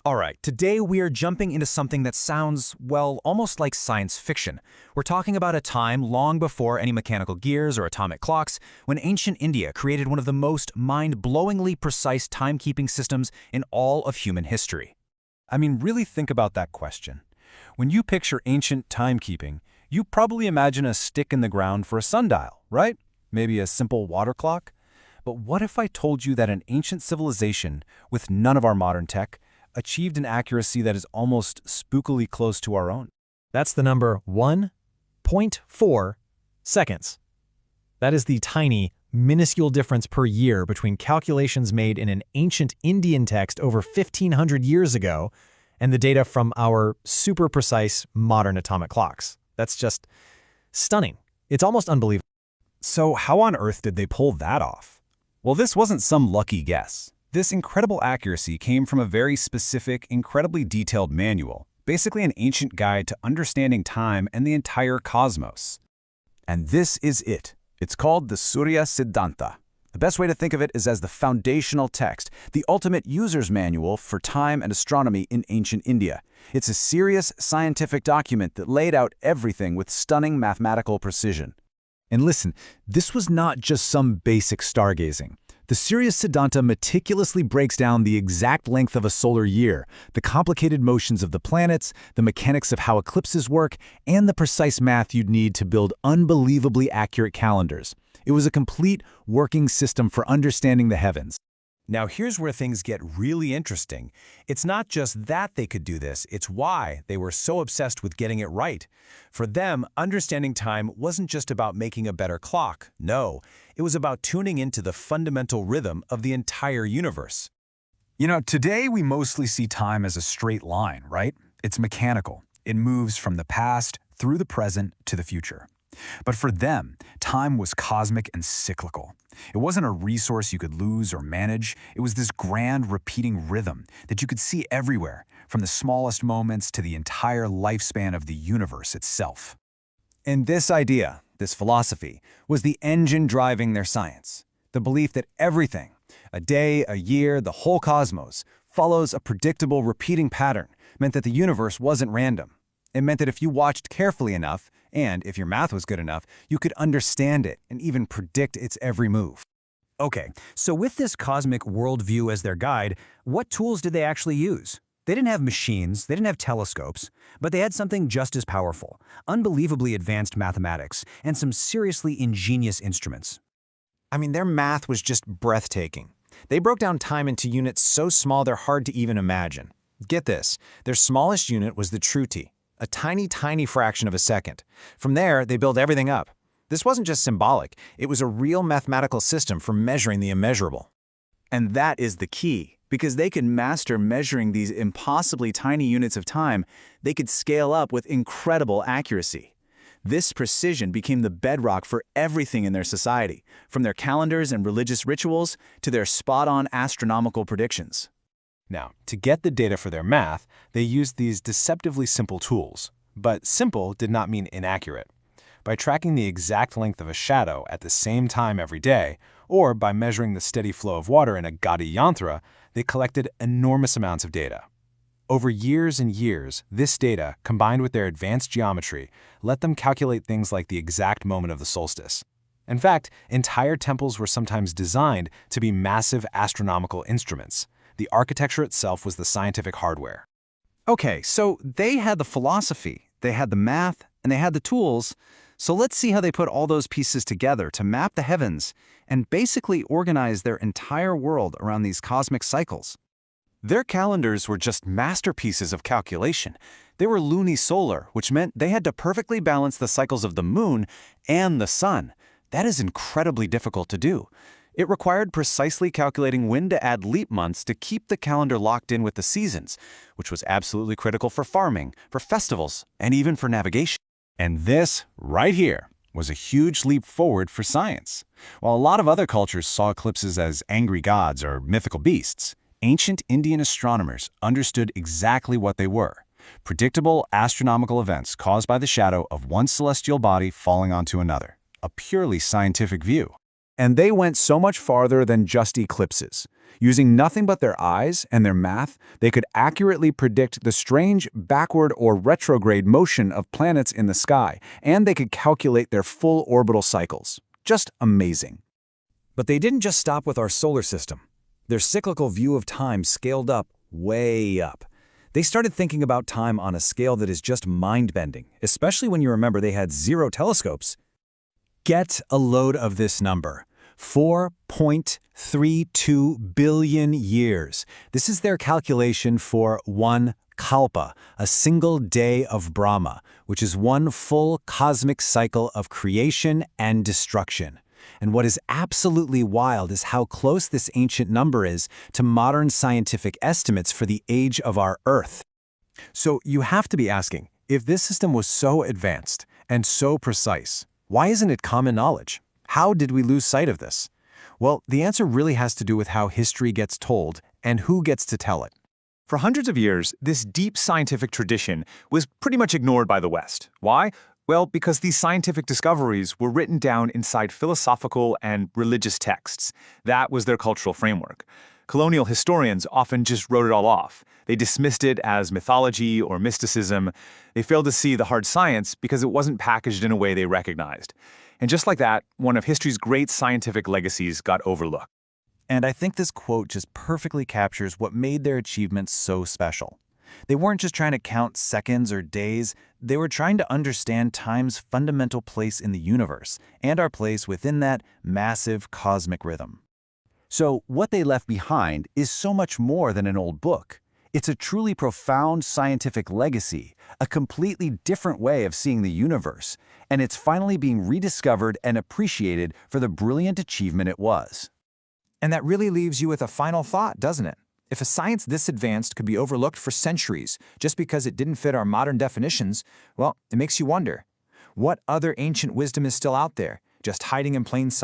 All right, today we are jumping into something that sounds, well, almost like science fiction. We're talking about a time long before any mechanical gears or atomic clocks, when ancient India created one of the most mind-blowingly precise timekeeping systems in all of human history. I mean, really think about that question. When you picture ancient timekeeping, you probably imagine a stick in the ground for a sundial, right? Maybe a simple water clock? But what if I told you that an ancient civilization, with none of our modern tech, achieved an accuracy that is almost spookily close to our own? That's the number 1.4 seconds. That is the tiny, minuscule difference per year between calculations made in an ancient Indian text over 1,500 years ago and the data from our super precise modern atomic clocks. That's just stunning. It's almost unbelievable. So how on earth did they pull that off? Well, this wasn't some lucky guess. This incredible accuracy came from a very specific, incredibly detailed manual, basically an ancient guide to understanding time and the entire cosmos. And this is it. It's called the Surya Siddhanta. The best way to think of it is as the foundational text, the ultimate user's manual for time and astronomy in ancient India. It's a serious scientific document that laid out everything with stunning mathematical precision. And listen, this was not just some basic stargazing. The Surya Siddhanta meticulously breaks down the exact length of a solar year, the complicated motions of the planets, the mechanics of how eclipses work, and the precise math you'd need to build unbelievably accurate calendars. It was a complete working system for understanding the heavens. Now here's where things get really interesting. It's not just that they could do this, it's why they were so obsessed with getting it right. For them, understanding time wasn't just about making a better clock. No, it was about tuning into the fundamental rhythm of the entire universe. You know, today we mostly see time as a straight line, right? It's mechanical. It moves from the past through the present to the future. But for them, time was cosmic and cyclical. It wasn't a resource you could lose or manage. It was this grand repeating rhythm that you could see everywhere, from the smallest moments to the entire lifespan of the universe itself. And this idea, this philosophy, was the engine driving their science. The belief that everything, a day, a year, the whole cosmos, follows a predictable repeating pattern, meant that the universe wasn't random. It meant that if you watched carefully enough, and if your math was good enough, you could understand it and even predict its every move. Okay, so with this cosmic worldview as their guide, what tools did they actually use? They didn't have machines, they didn't have telescopes, but they had something just as powerful, unbelievably advanced mathematics, and some seriously ingenious instruments. I mean, their math was just breathtaking. They broke down time into units so small they're hard to even imagine. Get this, their smallest unit was the truti, a tiny, tiny fraction of a second. From there, they built everything up. This wasn't just symbolic, it was a real mathematical system for measuring the immeasurable. And that is the key. Because they could master measuring these impossibly tiny units of time, they could scale up with incredible accuracy. This precision became the bedrock for everything in their society, from their calendars and religious rituals to their spot-on astronomical predictions. Now, to get the data for their math, they used these deceptively simple tools. But simple did not mean inaccurate. By tracking the exact length of a shadow at the same time every day, or by measuring the steady flow of water in a gaudy yantra, they collected enormous amounts of data. Over years and years, this data, combined with their advanced geometry, let them calculate things like the exact moment of the solstice. In fact, entire temples were sometimes designed to be massive astronomical instruments. The architecture itself was the scientific hardware. Okay, so they had the philosophy, they had the math, and they had the tools. So let's see how they put all those pieces together to map the heavens and basically organize their entire world around these cosmic cycles. Their calendars were just masterpieces of calculation. They were lunisolar, which meant they had to perfectly balance the cycles of the moon and the sun. That is incredibly difficult to do. It required precisely calculating when to add leap months to keep the calendar locked in with the seasons, which was absolutely critical for farming, for festivals, and even for navigation. And this, right here, was a huge leap forward for science. While a lot of other cultures saw eclipses as angry gods or mythical beasts, ancient Indian astronomers understood exactly what they were: predictable astronomical events caused by the shadow of one celestial body falling onto another. A purely scientific view. And they went so much farther than just eclipses. Using nothing but their eyes and their math, they could accurately predict the strange backward or retrograde motion of planets in the sky, and they could calculate their full orbital cycles. Just amazing. But they didn't just stop with our solar system. Their cyclical view of time scaled up, way up. They started thinking about time on a scale that is just mind-bending, especially when you remember they had 0 telescopes. Get a load of this number. 4.32 billion years. This is their calculation for one Kalpa, a single day of Brahma, which is one full cosmic cycle of creation and destruction. And what is absolutely wild is how close this ancient number is to modern scientific estimates for the age of our Earth. So you have to be asking, if this system was so advanced and so precise, why isn't it common knowledge? How did we lose sight of this? Well, the answer really has to do with how history gets told and who gets to tell it. For hundreds of years, this deep scientific tradition was pretty much ignored by the West. Why? Well, because these scientific discoveries were written down inside philosophical and religious texts. That was their cultural framework. Colonial historians often just wrote it all off. They dismissed it as mythology or mysticism. They failed to see the hard science because it wasn't packaged in a way they recognized. And just like that, one of history's great scientific legacies got overlooked. And I think this quote just perfectly captures what made their achievements so special. They weren't just trying to count seconds or days, they were trying to understand time's fundamental place in the universe and our place within that massive cosmic rhythm. So what they left behind is so much more than an old book. It's a truly profound scientific legacy, a completely different way of seeing the universe, and it's finally being rediscovered and appreciated for the brilliant achievement it was. And that really leaves you with a final thought, doesn't it? If a science this advanced could be overlooked for centuries just because it didn't fit our modern definitions, well, it makes you wonder, what other ancient wisdom is still out there, just hiding in plain sight?